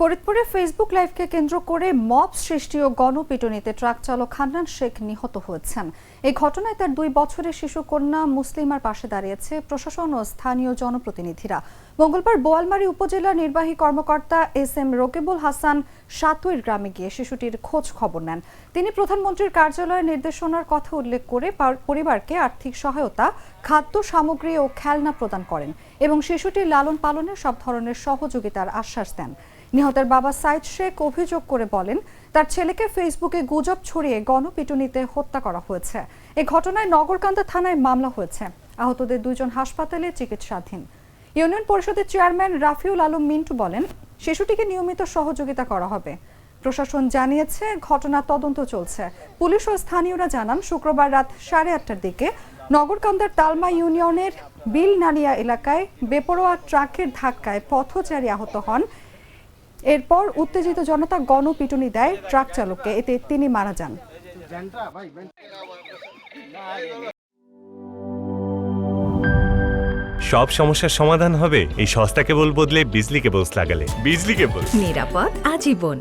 ফরিদপুরে ফেসবুক লাইভকে কেন্দ্র করে মব সৃষ্টি ও গণপিটুনিতে ট্রাক চালক হান্নান শেখ নিহত হয়েছেন। এই ঘটনায় তার 2 বছরের শিশু কন্যা মুসলিমার পাশে দাঁড়িয়েছে প্রশাসন ও স্থানীয় জনপ্রতিনিধিরা। মঙ্গলবার বোয়ালমারী উপজেলা নির্বাহী কর্মকর্তা এস.এম. রকিবুল হাসান সাতুইর গ্রামে গিয়ে শিশুটির খোঁজ খবর নেন। তিনি প্রধানমন্ত্রীর কার্যালয়ের নির্দেশনার কথা উল্লেখ করে পরিবারকে আর্থিক সহায়তা, খাদ্য সামগ্রী ও খেলনা প্রদান করেন এবং শিশুটির লালন পালনের সব ধরনের সহযোগিতার আশ্বাস দেন। নিহতের বাবা সাইদ শেখ অভিযোগ করে বলেন, তার ছেলেকে ফেসবুকে গুজব ছড়িয়ে গণপিটুনিতে হত্যা করা হয়েছে। এই ঘটনায় নগরকান্দা থানায় মামলা হয়েছে। আহতদের 2 জন হাসপাতালে চিকিৎসাধীন। ইউনিয়ন পরিষদের চেয়ারম্যান রাফিউল আলম মিন্টু বলেন, শিশুটিকে নিয়মিত সহযোগিতা করা হবে। প্রশাসন জানিয়েছে ঘটনা তদন্ত চলছে। পুলিশ ও স্থানীয়রা জানান, শুক্রবার রাত 8:30টার দিকে নগরকান্দার তালমা ইউনিয়নের বিলনালিয়া এলাকায় বেপরোয়া ট্রাকের ধাক্কায় পথচারী আহত হন। এরপর উত্তেজিত জনতা গণপিটুনি দেয় ট্রাক চালককে, এতে তিনি মারা যান। সব সমস্যার সমাধান হবে এই সস্তা কেবল বদলে বিজলি কেবলস লাগালে। বিজলি কেবল, নিরাপদ আজীবন।